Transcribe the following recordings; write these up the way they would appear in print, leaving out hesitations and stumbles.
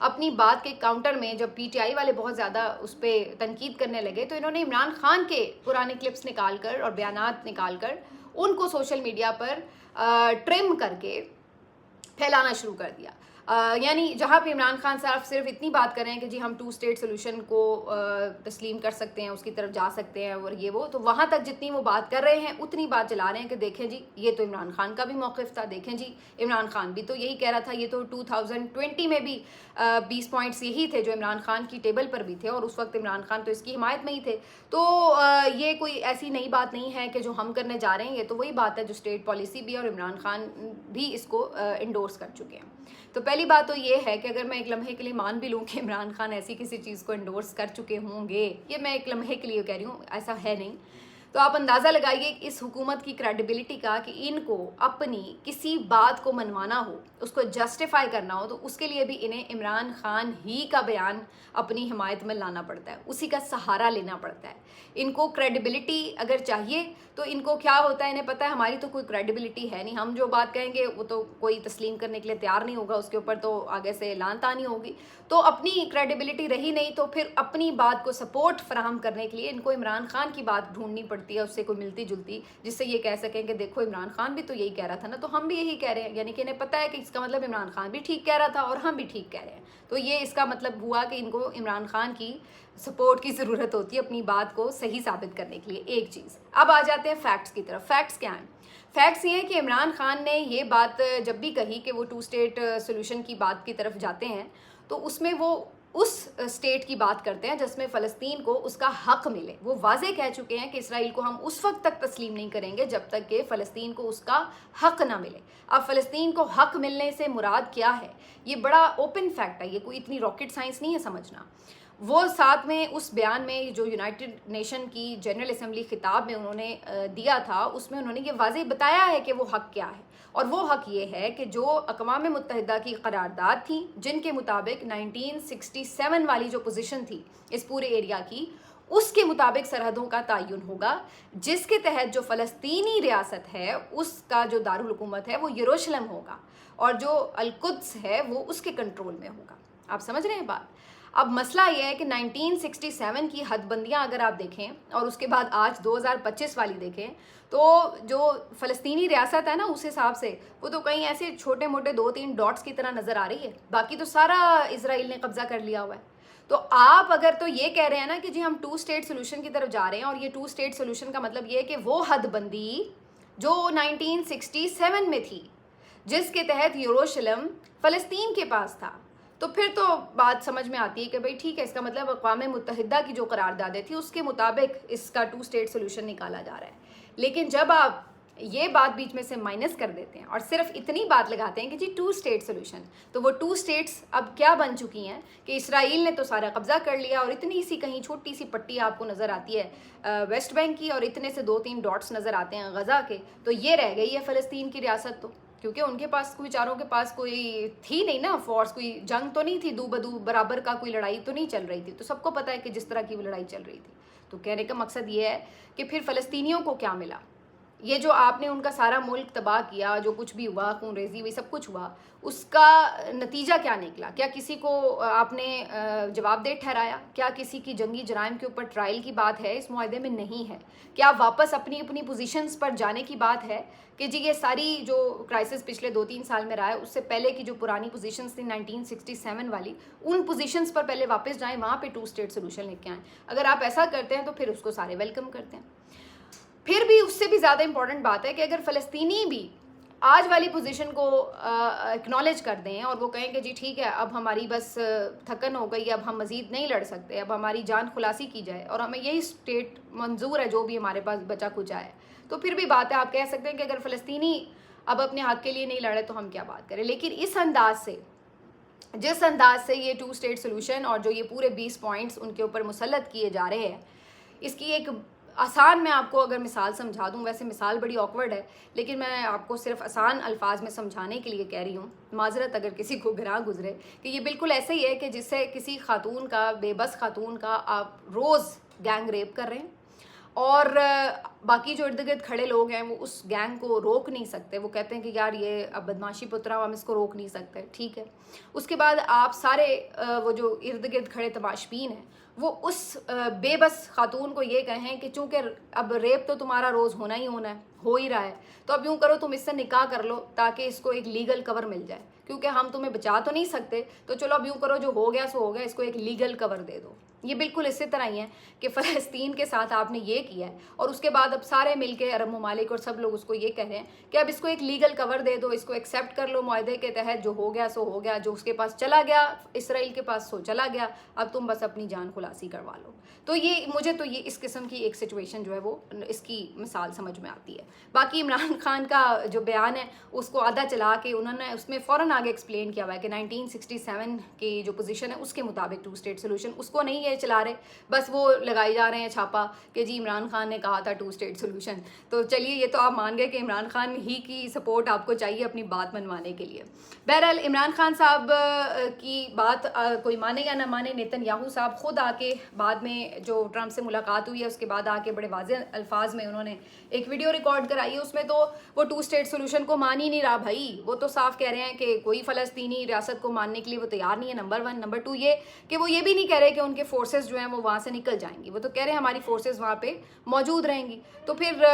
اپنی بات کے کاؤنٹر میں جب پی ٹی آئی والے بہت زیادہ اس پہ تنقید کرنے لگے تو انہوں نے عمران خان کے پرانے کلپس نکال کر اور بیانات نکال کر ان کو سوشل میڈیا پر ٹرم کر کے پھیلانا شروع کر دیا. یعنی جہاں پہ عمران خان صاحب صرف اتنی بات کر رہے ہیں کہ جی ہم 2 اسٹیٹ سولوشن کو تسلیم کر سکتے ہیں, اس کی طرف جا سکتے ہیں اور یہ وہ, تو وہاں تک جتنی وہ بات کر رہے ہیں اتنی بات چلا رہے ہیں کہ دیکھیں جی یہ تو عمران خان کا بھی موقف تھا, دیکھیں جی عمران خان بھی تو یہی کہہ رہا تھا, یہ تو 2020 میں بھی 20 پوائنٹس یہی تھے جو عمران خان کی ٹیبل پر بھی تھے اور اس وقت عمران خان تو اس کی حمایت میں ہی تھے. تو یہ کوئی ایسی نئی بات نہیں ہے کہ جو ہم کرنے جا رہے ہیں, یہ تو وہی بات ہے جو اسٹیٹ پالیسی بھی ہے اور عمران خان بھی اس کو انڈورس کر چکے ہیں. تو پہلی بات تو یہ ہے کہ اگر میں ایک لمحے کے لیے مان بھی لوں کہ عمران خان ایسی کسی چیز کو انڈورس کر چکے ہوں گے, یہ میں ایک لمحے کے لیے کہہ رہی ہوں, ایسا ہے نہیں, تو آپ اندازہ لگائیے اس حکومت کی کریڈیبلٹی کا کہ ان کو اپنی کسی بات کو منوانا ہو, اس کو جسٹیفائی کرنا ہو, تو اس کے لیے بھی انہیں عمران خان ہی کا بیان اپنی حمایت میں لانا پڑتا ہے, اسی کا سہارا لینا پڑتا ہے. ان کو کریڈیبلٹی اگر چاہیے تو ان کو کیا ہوتا ہے, انہیں پتہ ہے ہماری تو کوئی کریڈیبلٹی ہے نہیں, ہم جو بات کہیں گے وہ تو کوئی تسلیم کرنے کے لیے تیار نہیں ہوگا, اس کے اوپر تو آگے سے اعلان تانی ہوگی, تو اپنی کریڈیبلٹی رہی نہیں تو پھر اپنی بات کو سپورٹ فراہم کرنے کے لیے ان کو عمران خان کی بات ڈھونڈنی پڑتی ہے, اس سے کوئی ملتی جلتی, جس سے یہ کہہ سکیں کہ دیکھو عمران خان بھی تو یہی کہہ رہا تھا نا, تو ہم بھی یہی کہہ رہے ہیں. یعنی کہ انہیں پتہ ہے کہ اس کا مطلب عمران خان بھی ٹھیک کہہ رہا تھا اور ہم بھی ٹھیک کہہ رہے ہیں, تو یہ اس کا مطلب ہوا کہ ان کو عمران خان کی سپورٹ کی ضرورت ہوتی ہے اپنی بات کو صحیح ثابت کرنے کے لیے. ایک چیز, اب آ جاتے ہیں فیکٹس کی طرف. فیکٹس کیا ہیں؟ فیکٹس یہ ہیں کہ عمران خان نے یہ بات جب بھی کہی کہ وہ 2 اسٹیٹ سولوشن کی بات کی طرف جاتے ہیں تو اس میں وہ اس اسٹیٹ کی بات کرتے ہیں جس میں فلسطین کو اس کا حق ملے. وہ واضح کہہ چکے ہیں کہ اسرائیل کو ہم اس وقت تک تسلیم نہیں کریں گے جب تک کہ فلسطین کو اس کا حق نہ ملے. اب فلسطین کو حق ملنے سے مراد کیا ہے, یہ بڑا اوپن فیکٹ ہے, یہ کوئی اتنی راکٹ سائنس نہیں ہے سمجھنا. وہ ساتھ میں اس بیان میں جو یونائٹڈ نیشن کی جنرل اسمبلی خطاب میں انہوں نے دیا تھا, اس میں انہوں نے یہ واضح بتایا ہے کہ وہ حق کیا ہے, اور وہ حق یہ ہے کہ جو اقوام متحدہ کی قرارداد تھی جن کے مطابق 1967 والی جو پوزیشن تھی اس پورے ایریا کی, اس کے مطابق سرحدوں کا تعین ہوگا, جس کے تحت جو فلسطینی ریاست ہے اس کا جو دارالحکومت ہے وہ یروشلم ہوگا اور جو القدس ہے وہ اس کے کنٹرول میں ہوگا. آپ سمجھ رہے ہیں بات؟ اب مسئلہ یہ ہے کہ 1967 کی حد بندیاں اگر آپ دیکھیں اور اس کے بعد آج 2025 والی دیکھیں تو جو فلسطینی ریاست ہے نا اس حساب سے وہ تو کہیں ایسے چھوٹے موٹے 2-3 ڈاٹس کی طرح نظر آ رہی ہے, باقی تو سارا اسرائیل نے قبضہ کر لیا ہوا ہے. تو آپ اگر تو یہ کہہ رہے ہیں نا کہ جی ہم 2 اسٹیٹ سولوشن کی طرف جا رہے ہیں, اور یہ 2 اسٹیٹ سولوشن کا مطلب یہ ہے کہ وہ حد بندی جو 1967 میں تھی جس کے تحت یروشلم فلسطین کے پاس تھا, تو پھر تو بات سمجھ میں آتی ہے کہ بھئی ٹھیک ہے, اس کا مطلب اقوام متحدہ کی جو قراردادیں تھی اس کے مطابق اس کا 2 اسٹیٹ سولوشن نکالا جا رہا ہے. لیکن جب آپ یہ بات بیچ میں سے مائنس کر دیتے ہیں اور صرف اتنی بات لگاتے ہیں کہ جی 2 اسٹیٹ سولوشن, تو وہ 2 اسٹیٹس اب کیا بن چکی ہیں کہ اسرائیل نے تو سارا قبضہ کر لیا اور اتنی سی کہیں چھوٹی سی پٹی آپ کو نظر آتی ہے ویسٹ بینک کی اور اتنے سے 2-3 ڈاٹس نظر آتے ہیں غزہ کے, تو یہ رہ گئی ہے فلسطین کی ریاست. تو کیونکہ ان کے پاس کوئی چاروں کے پاس کوئی تھی نہیں نا فورس, کوئی جنگ تو نہیں تھی, دو بدو برابر کا کوئی لڑائی تو نہیں چل رہی تھی, تو سب کو پتہ ہے کہ جس طرح کی وہ لڑائی چل رہی تھی. تو کہنے کا مقصد یہ ہے کہ پھر فلسطینیوں کو کیا ملا, یہ جو آپ نے ان کا سارا ملک تباہ کیا, جو کچھ بھی ہوا, خون ریزی ہوئی, سب کچھ ہوا, اس کا نتیجہ کیا نکلا؟ کیا کسی کو آپ نے جواب دہ ٹھہرایا؟ کیا کسی کی جنگی جرائم کے اوپر ٹرائل کی بات ہے اس معاہدے میں؟ نہیں ہے. کیا واپس اپنی پوزیشنز پر جانے کی بات ہے کہ جی یہ ساری جو کرائسس پچھلے 2-3 سال میں رہا ہے اس سے پہلے کی جو پرانی پوزیشنز تھیں 1967 والی, ان پوزیشنز پر پہلے واپس جائیں, وہاں پہ 2 اسٹیٹ سولوشن لے کے آئیں؟ اگر آپ ایسا کرتے ہیں تو پھر اس کو سارے ویلکم کرتے ہیں. پھر بھی اس سے بھی زیادہ امپورٹنٹ بات ہے کہ اگر فلسطینی بھی آج والی پوزیشن کو اکنالج کر دیں اور وہ کہیں کہ جی ٹھیک ہے اب ہماری بس تھکن ہو گئی, اب ہم مزید نہیں لڑ سکتے, اب ہماری جان خلاصی کی جائے اور ہمیں یہی اسٹیٹ منظور ہے جو بھی ہمارے پاس بچا کچا ہے, تو پھر بھی بات ہے, آپ کہہ سکتے ہیں کہ اگر فلسطینی اب اپنے حق کے لیے نہیں لڑے تو ہم کیا بات کریں. لیکن اس انداز سے, جس انداز سے یہ 2 اسٹیٹ سولوشن اور جو یہ پورے 20 پوائنٹس ان کے اوپر مسلط کیے جا رہے ہیں, اس کی ایک آسان میں آپ کو اگر مثال سمجھا دوں, ویسے مثال بڑی آکورڈ ہے لیکن میں آپ کو صرف آسان الفاظ میں سمجھانے کے لیے کہہ رہی ہوں, معذرت اگر کسی کو گراں گزرے, کہ یہ بالکل ایسے ہی ہے کہ جس سے کسی خاتون کا, بے بس خاتون کا آپ روز گینگ ریپ کر رہے ہیں اور باقی جو ارد گرد کھڑے لوگ ہیں وہ اس گینگ کو روک نہیں سکتے، وہ کہتے ہیں کہ یار یہ اب بدماشی پترا، ہم اس کو روک نہیں سکتے، ٹھیک ہے۔ اس کے بعد آپ سارے وہ جو ارد گرد کھڑے تماشبین ہیں وہ اس بے بس خاتون کو یہ کہیں کہ چونکہ اب ریپ تو تمہارا روز ہونا ہی ہونا ہے، ہو ہی رہا ہے، تو اب یوں کرو تم اس سے نکاح کر لو تاکہ اس کو ایک لیگل کور مل جائے، کیونکہ ہم تمہیں بچا تو نہیں سکتے، تو چلو اب یوں کرو جو ہو گیا سو ہو گیا، اس کو ایک لیگل کور دے دو۔ یہ بالکل اسی طرح ہی ہے کہ فلسطین کے ساتھ آپ نے یہ کیا ہے، اور اس کے بعد اب سارے مل کے عرب ممالک اور سب لوگ اس کو یہ کہہ رہے ہیں کہ اب اس کو ایک لیگل کور دے دو، اس کو ایکسیپٹ کر لو معاہدے کے تحت، جو ہو گیا سو ہو گیا، جو اس کے پاس چلا گیا اسرائیل کے پاس سو چلا گیا، اب تم بس اپنی جان خلاصی کروا لو۔ تو یہ مجھے تو یہ اس قسم کی ایک سچویشن جو ہے وہ اس کی مثال سمجھ میں آتی ہے۔ باقی عمران خان کا جو بیان ہے اس کو آدھا چلا کے انہوں نے اس میں فوراً آگے ایکسپلین کیا ہوا ہے کہ 1967 کی جو پوزیشن ہے اس کے مطابق 2 اسٹیٹ سولوشن، اس کو نہیں یہ چلا رہے، بس وہ لگائی جا رہے ہیں چھاپا کہ جی عمران خان نے کہا تھا 2 اسٹیٹ سولوشن۔ تو چلیے یہ تو آپ مان گئے کہ عمران خان ہی کی سپورٹ آپ کو چاہیے اپنی بات منوانے کے لیے۔ بہرحال عمران خان صاحب کی بات کوئی مانے یا نہ مانے، نیتن یاہو صاحب خود آ کے بعد میں جو ٹرمپ سے ملاقات ہوئی ہے اس کے بعد آ کے بڑے واضح الفاظ میں انہوں نے ایک ویڈیو ریکارڈ کرائی ہے، اس میں تو وہ 2 اسٹیٹ سولوشن کو مان ہی نہیں رہا بھائی، وہ تو صاف کہہ رہے ہیں کہ کوئی فلسطینی ریاست کو ماننے کے لیے وہ تیار نہیں ہے، نمبر 1۔ نمبر 2 یہ کہ وہ یہ بھی نہیں کہہ رہے کہ ان کے فورسز جو ہیں وہ وہاں سے نکل جائیں گی، وہ تو کہہ رہے ہیں ہماری فورسز وہاں پہ موجود رہیں گی۔ تو پھر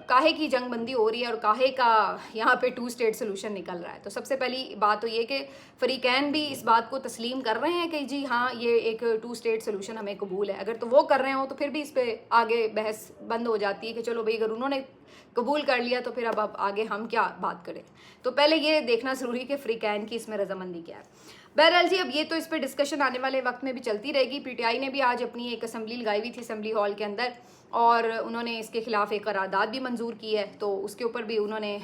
کاہے کی جنگ بندی ہو رہی ہے اور کاہے کا یہاں پہ 2 اسٹیٹ سولوشن نکل رہا ہے؟ تو سب سے پہلی بات تو یہ کہ فریقین بھی اس بات کو تسلیم کر رہے ہیں کہ جی ہاں یہ ایک 2 اسٹیٹ سولوشن ہمیں قبول ہے۔ اگر تو وہ کر رہے ہوں تو پھر بھی اس پہ آگے بحث بند ہو جاتی ہے کہ چلو بھائی اگر انہوں نے قبول کر لیا تو پھر اب آگے ہم کیا بات کریں۔ تو پہلے یہ دیکھنا ضروری کہ فریقین کی اس میں رضامندی کیا ہے۔ بہرحال جی اب یہ تو اس پہ ڈسکشن آنے والے وقت میں بھی چلتی رہے گی۔ پی ٹی آئی نے بھی آج اپنی ایک اسمبلی لگائی ہوئی تھی اسمبلی ہال کے اندر، اور انہوں نے اس کے خلاف ایک قرارداد بھی منظور کی ہے، تو اس کے اوپر بھی انہوں نے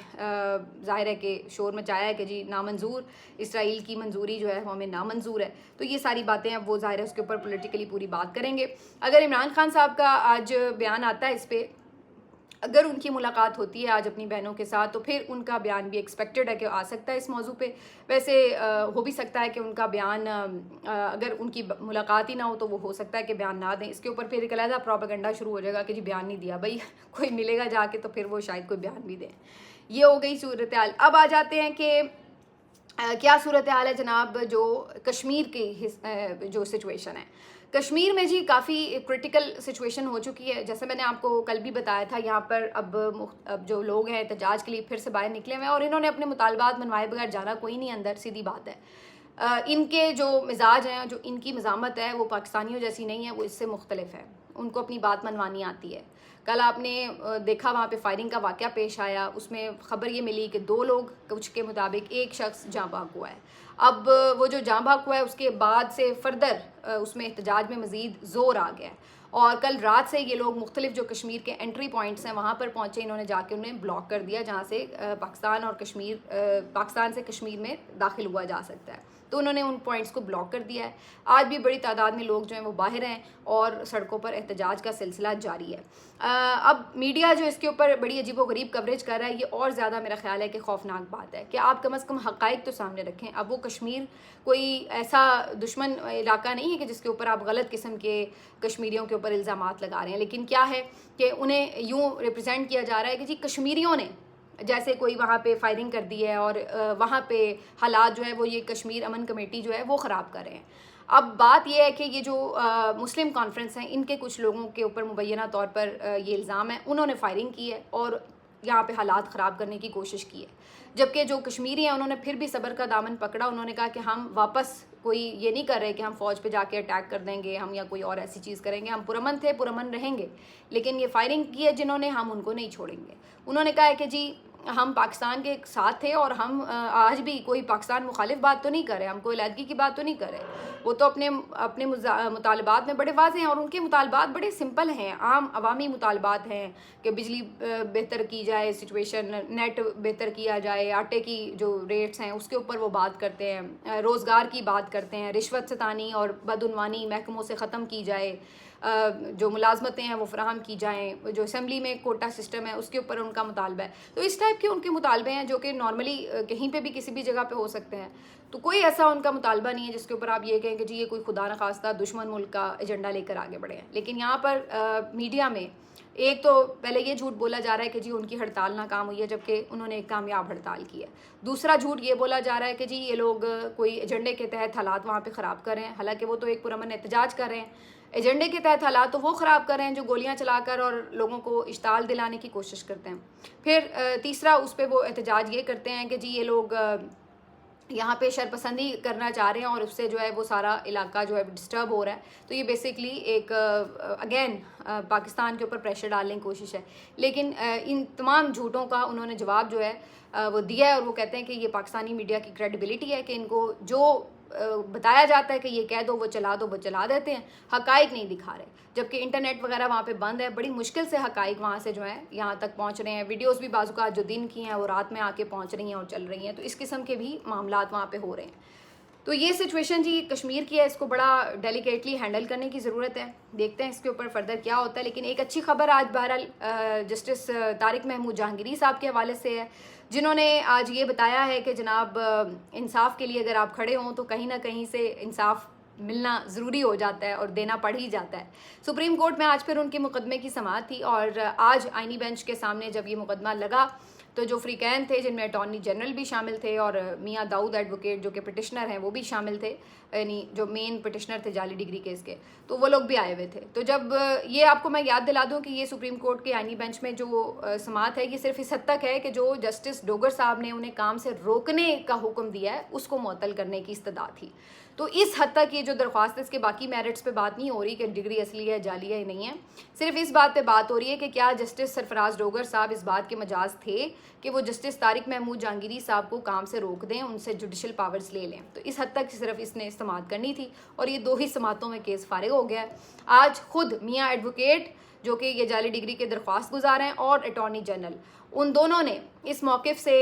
ظاہر ہے کہ شور مچایا ہے کہ جی نامنظور، اسرائیل کی منظوری جو ہے وہ ہمیں نامنظور ہے۔ تو یہ ساری باتیں اب وہ ظاہر ہے اس کے اوپر پولیٹیکلی پوری بات کریں گے۔ اگر عمران خان صاحب کا آج بیان آتا ہے اس پہ، اگر ان کی ملاقات ہوتی ہے آج اپنی بہنوں کے ساتھ، تو پھر ان کا بیان بھی ایکسپیکٹڈ ہے کہ آ سکتا ہے اس موضوع پہ۔ ویسے ہو بھی سکتا ہے کہ ان کا بیان اگر ان کی ملاقات ہی نہ ہو تو وہ ہو سکتا ہے کہ بیان نہ دیں، اس کے اوپر پھر ایک علیحدہ پروپیگنڈا شروع ہو جائے گا کہ جی بیان نہیں دیا بھائی کوئی ملے گا جا کے تو پھر وہ شاید کوئی بیان بھی دیں۔ یہ ہو گئی صورتحال۔ اب آ جاتے ہیں کہ کیا صورتحال ہے جناب جو کشمیر کی جو سچویشن ہے۔ کشمیر میں جی کافی کرٹیکل سچویشن ہو چکی ہے، جیسے میں نے آپ کو کل بھی بتایا تھا، یہاں پر اب جو لوگ ہیں احتجاج کے لیے پھر سے باہر نکلے ہوئے ہیں، اور انہوں نے اپنے مطالبات منوائے بغیر جانا کوئی نہیں اندر، سیدھی بات ہے۔ ان کے جو مزاج ہیں، جو ان کی مزاحمت ہے وہ پاکستانیوں جیسی نہیں ہے، وہ اس سے مختلف ہے، ان کو اپنی بات منوانی آتی ہے۔ کل آپ نے دیکھا وہاں پہ فائرنگ کا واقعہ پیش آیا، اس میں خبر یہ ملی کہ 2 لوگ، کچھ کے مطابق 1 شخص جاں بحق ہوا ہے۔ اب وہ جو جاں بحق ہوا ہے اس کے بعد سے فردر اس میں احتجاج میں مزید زور آ گیا ہے، اور کل رات سے یہ لوگ مختلف جو کشمیر کے انٹری پوائنٹس ہیں وہاں پر پہنچے، انہوں نے جا کے انہیں بلاک کر دیا جہاں سے پاکستان سے کشمیر میں داخل ہوا جا سکتا ہے، تو انہوں نے ان پوائنٹس کو بلاک کر دیا ہے۔ آج بھی بڑی تعداد میں لوگ جو ہیں وہ باہر ہیں اور سڑکوں پر احتجاج کا سلسلہ جاری ہے۔ اب میڈیا جو اس کے اوپر بڑی عجیب و غریب کوریج کر رہا ہے، یہ اور زیادہ میرا خیال ہے کہ خوفناک بات ہے کہ آپ کم از کم حقائق تو سامنے رکھیں۔ اب وہ کشمیر کوئی ایسا دشمن علاقہ نہیں ہے کہ جس کے اوپر آپ غلط قسم کے کشمیریوں کے اوپر الزامات لگا رہے ہیں، لیکن کیا ہے کہ انہیں یوں ریپرزینٹ کیا جا رہا ہے کہ جی کشمیریوں نے جیسے کوئی وہاں پہ فائرنگ کر دی ہے اور وہاں پہ حالات جو ہے وہ یہ کشمیر امن کمیٹی جو ہے وہ خراب کر رہے ہیں۔ اب بات یہ ہے کہ یہ جو مسلم کانفرنس ہیں، ان کے کچھ لوگوں کے اوپر مبینہ طور پر یہ الزام ہے، انہوں نے فائرنگ کی ہے اور یہاں پہ حالات خراب کرنے کی کوشش کی ہے، جبکہ جو کشمیری ہیں انہوں نے پھر بھی صبر کا دامن پکڑا۔ انہوں نے کہا کہ ہم واپس کوئی یہ نہیں کر رہے کہ ہم فوج پہ جا کے اٹیک کر دیں گے، ہم یا کوئی اور ایسی چیز کریں گے، ہم پرامن تھے، پرامن رہیں گے، لیکن یہ فائرنگ کی ہے جنہوں نے، ہم ان کو نہیں چھوڑیں گے۔ انہوں نے کہا ہے کہ جی ہم پاکستان کے ساتھ تھے اور ہم آج بھی کوئی پاکستان مخالف بات تو نہیں کر رہے، ہم کوئی علیحدگی کی بات تو نہیں کر رہے، وہ تو اپنے مطالبات میں بڑے واضح ہیں، اور ان کے مطالبات بڑے سمپل ہیں، عام عوامی مطالبات ہیں کہ بجلی بہتر کی جائے، سچویشن نیٹ بہتر کیا جائے، آٹے کی جو ریٹس ہیں اس کے اوپر وہ بات کرتے ہیں، روزگار کی بات کرتے ہیں، رشوت ستانی اور بدعنوانی محکموں سے ختم کی جائے، جو ملازمتیں ہیں وہ فراہم کی جائیں، جو اسمبلی میں کوٹا سسٹم ہے اس کے اوپر ان کا مطالبہ ہے۔ تو اس ٹائپ کے ان کے مطالبے ہیں جو کہ نارملی کہیں پہ بھی کسی بھی جگہ پہ ہو سکتے ہیں۔ تو کوئی ایسا ان کا مطالبہ نہیں ہے جس کے اوپر آپ یہ کہیں کہ جی یہ کوئی خدا نخواستہ دشمن ملک کا ایجنڈا لے کر آگے بڑھے ہیں. لیکن یہاں پر میڈیا میں ایک تو پہلے یہ جھوٹ بولا جا رہا ہے کہ جی ان کی ہڑتال ناکام ہوئی ہے جبکہ انہوں نے ایک کامیاب ہڑتال کی ہے. دوسرا جھوٹ یہ بولا جا رہا ہے کہ جی یہ لوگ کوئی ایجنڈے کے تحت حالات وہاں پہ خراب کر رہے ہیں, حالانکہ وہ تو ایک پرامن احتجاج کر رہے ہیں. ایجنڈے کے تحت حالات تو وہ خراب کر رہے ہیں جو گولیاں چلا کر اور لوگوں کو اشتعال دلانے کی کوشش کرتے ہیں. پھر تیسرا اس پہ وہ احتجاج یہ کرتے ہیں کہ جی یہ لوگ یہاں پہ شرپسندی کرنا چاہ رہے ہیں اور اس سے جو ہے وہ سارا علاقہ جو ہے ڈسٹرب ہو رہا ہے. تو یہ بیسکلی ایک اگین پاکستان کے اوپر پریشر ڈالنے کی کوشش ہے. لیکن ان تمام جھوٹوں کا انہوں نے جواب جو ہے وہ دیا ہے, اور وہ کہتے ہیں کہ یہ پاکستانی میڈیا کی کریڈیبلٹی ہے کہ ان کو جو بتایا جاتا ہے کہ یہ کہہ دو وہ چلا دیتے ہیں, حقائق نہیں دکھا رہے. جبکہ انٹرنیٹ وغیرہ وہاں پہ بند ہے, بڑی مشکل سے حقائق وہاں سے جو ہیں یہاں تک پہنچ رہے ہیں. ویڈیوز بھی بعض اوقات جو دن کی ہیں وہ رات میں آ کے پہنچ رہی ہیں اور چل رہی ہیں. تو اس قسم کے بھی معاملات وہاں پہ ہو رہے ہیں. تو یہ سچویشن جی کشمیر کی ہے, اس کو بڑا ڈیلیکیٹلی ہینڈل کرنے کی ضرورت ہے. دیکھتے ہیں اس کے اوپر فردر کیا ہوتا ہے. لیکن ایک اچھی خبر آج بہرحال جسٹس طارق محمود جہانگیری صاحب کے حوالے سے ہے, جنہوں نے آج یہ بتایا ہے کہ جناب انصاف کے لیے اگر آپ کھڑے ہوں تو کہیں نہ کہیں سے انصاف ملنا ضروری ہو جاتا ہے اور دینا پڑ ہی جاتا ہے. سپریم کورٹ میں آج پھر ان کے مقدمے کی سماعت تھی, اور آج آئینی بینچ کے سامنے جب یہ مقدمہ لگا تو جو فریقین تھے جن میں اٹارنی جنرل بھی شامل تھے اور میاں داؤد ایڈوکیٹ جو کہ پٹیشنر ہیں وہ بھی شامل تھے, یعنی جو مین پٹیشنر تھے جعلی ڈگری کیس کے, تو وہ لوگ بھی آئے ہوئے تھے. تو جب یہ آپ کو میں یاد دلا دوں کہ یہ سپریم کورٹ کے آئینی بینچ میں جو سماعت ہے یہ صرف اس حد تک ہے کہ جو جسٹس ڈوگر صاحب نے انہیں کام سے روکنے کا حکم دیا ہے اس کو معطل کرنے کی استدعا تھی. تو اس حد تک یہ جو درخواست ہے اس کے باقی میرٹس پہ بات نہیں ہو رہی کہ ڈگری اصلی ہے جعلی ہے نہیں ہے, صرف اس بات پہ بات ہو رہی ہے کہ کیا جسٹس سرفراز ڈوگر صاحب اس بات کے مجاز تھے کہ وہ جسٹس طارق محمود جہانگیری صاحب کو کام سے روک دیں, ان سے جوڈیشل پاورز لے لیں. تو اس حد تک صرف اس نے سماعت کرنی تھی اور یہ 2 ہی سماعتوں میں کیس فارغ ہو گیا ہے. آج خود میاں ایڈوکیٹ جو کہ یہ جعلی ڈگری کے درخواست گزار ہیں اور اٹارنی جنرل, ان دونوں نے اس موقف سے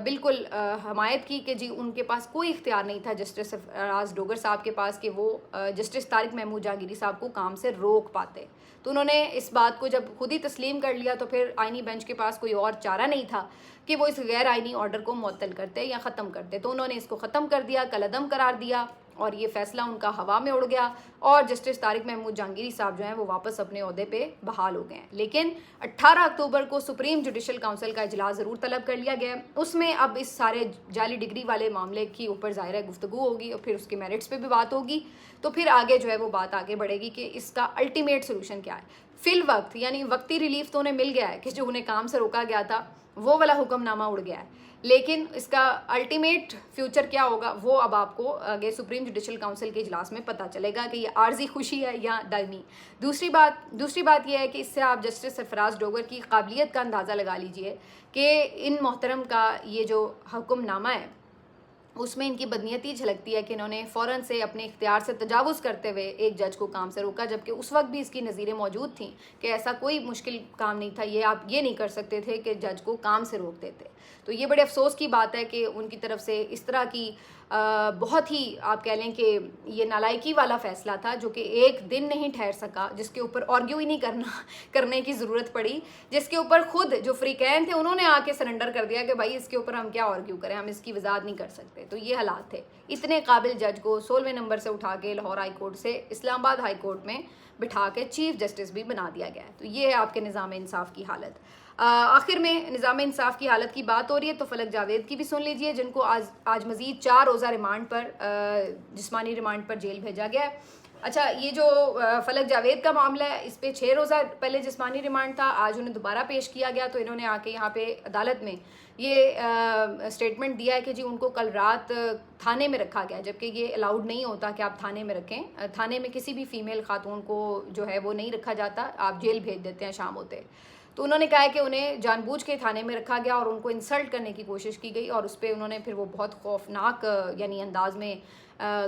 بالکل حمایت کی کہ جی ان کے پاس کوئی اختیار نہیں تھا جسٹس سرفراز ڈوگر صاحب کے پاس کہ وہ جسٹس طارق محمود جہانگیری صاحب کو کام سے روک پاتے. تو انہوں نے اس بات کو جب خود ہی تسلیم کر لیا تو پھر آئینی بینچ کے پاس کوئی اور چارہ نہیں تھا کہ وہ اس غیر آئینی آرڈر کو معطل کرتے یا ختم کرتے. تو انہوں نے اس کو ختم کر دیا, کالعدم قرار دیا, اور یہ فیصلہ ان کا ہوا میں اڑ گیا اور جسٹس طارق محمود جہانگیری صاحب جو ہیں وہ واپس اپنے عہدے پہ بحال ہو گئے ہیں. لیکن 18 اکتوبر کو سپریم جوڈیشل کونسل کا اجلاس ضرور طلب کر لیا گیا ہے. اس میں اب اس سارے جعلی ڈگری والے معاملے کی اوپر ظاہر ہے گفتگو ہوگی اور پھر اس کے میرٹس پہ بھی بات ہوگی. تو پھر آگے جو ہے وہ بات آگے بڑھے گی کہ اس کا الٹیمیٹ سولوشن کیا ہے. فی الوقت یعنی وقتی ریلیف تو انہیں مل گیا ہے کہ جو انہیں کام سے روکا گیا تھا وہ والا حکم نامہ اڑ گیا ہے, لیکن اس کا الٹیمیٹ فیوچر کیا ہوگا وہ اب آپ کو آگے سپریم جوڈیشل کونسل کے اجلاس میں پتہ چلے گا کہ یہ عارضی خوشی ہے یا دائمی. دوسری بات یہ ہے کہ اس سے آپ جسٹس سرفراز ڈوگر کی قابلیت کا اندازہ لگا لیجئے کہ ان محترم کا یہ جو حکم نامہ ہے اس میں ان کی بدنیتی جھلکتی ہے کہ انہوں نے فوراً سے اپنے اختیار سے تجاوز کرتے ہوئے ایک جج کو کام سے روکا, جبکہ اس وقت بھی اس کی نظیریں موجود تھیں کہ ایسا کوئی مشکل کام نہیں تھا, یہ آپ یہ نہیں کر سکتے تھے کہ جج کو کام سے روک دیتے. تو یہ بڑے افسوس کی بات ہے کہ ان کی طرف سے اس طرح کی بہت ہی آپ کہہ لیں کہ یہ نالائکی والا فیصلہ تھا جو کہ ایک دن نہیں ٹھہر سکا, جس کے اوپر آرگیو ہی نہیں کرنے کی ضرورت پڑی, جس کے اوپر خود جو فریقین تھے انہوں نے آ کے سرنڈر کر دیا کہ بھائی اس کے اوپر ہم کیا آرگیو کریں, ہم اس کی وضاحت نہیں کر سکتے. تو یہ حالات تھے. اتنے قابل جج کو 16ویں نمبر سے اٹھا کے لاہور ہائی کورٹ سے اسلام آباد ہائی کورٹ میں بٹھا کے چیف جسٹس بھی بنا دیا گیا ہے. تو یہ ہے آپ کے نظام انصاف کی حالت. آخر میں نظام انصاف کی حالت کی بات ہو رہی ہے تو فلک جاوید کی بھی سن لیجئے, جن کو آج مزید 4 روزہ ریمانڈ پر جسمانی ریمانڈ پر جیل بھیجا گیا ہے. اچھا, یہ جو فلک جاوید کا معاملہ ہے اس پہ 6 روزہ پہلے جسمانی ریمانڈ تھا, آج انہیں دوبارہ پیش کیا گیا. تو انہوں نے آ کے یہاں پہ عدالت میں یہ اسٹیٹمنٹ دیا ہے کہ جی ان کو کل رات تھانے میں رکھا گیا, جبکہ یہ الاؤڈ نہیں ہوتا کہ آپ تھانے میں رکھیں. تھانے میں کسی بھی فیمیل خاتون کو جو ہے وہ نہیں رکھا جاتا, آپ جیل بھیج دیتے ہیں شام ہوتے. تو انہوں نے کہا ہے کہ انہیں جان بوجھ کے تھانے میں رکھا گیا اور ان کو انسلٹ کرنے کی کوشش کی گئی, اور اس پہ انہوں نے پھر وہ بہت خوفناک یعنی انداز میں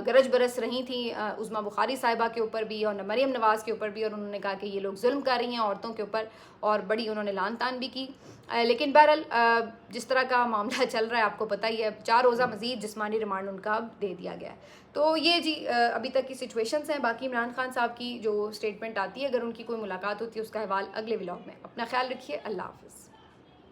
گرج برس رہی تھیں عظمیٰ بخاری صاحبہ کے اوپر بھی اور مریم نواز کے اوپر بھی, اور انہوں نے کہا کہ یہ لوگ ظلم کر رہی ہیں عورتوں کے اوپر, اور بڑی انہوں نے لعن طعن بھی کی. لیکن بہرحال جس طرح کا معاملہ چل رہا ہے آپ کو پتہ ہی ہے, 4 روزہ مزید جسمانی ریمانڈ ان کا اب دے دیا گیا ہے. تو یہ جی ابھی تک کی سچویشنز ہیں. باقی عمران خان صاحب کی جو اسٹیٹمنٹ آتی ہے اگر ان کی کوئی ملاقات ہوتی ہے اس کا حوال اگلے ولاگ میں. اپنا خیال رکھیے, اللہ حافظ.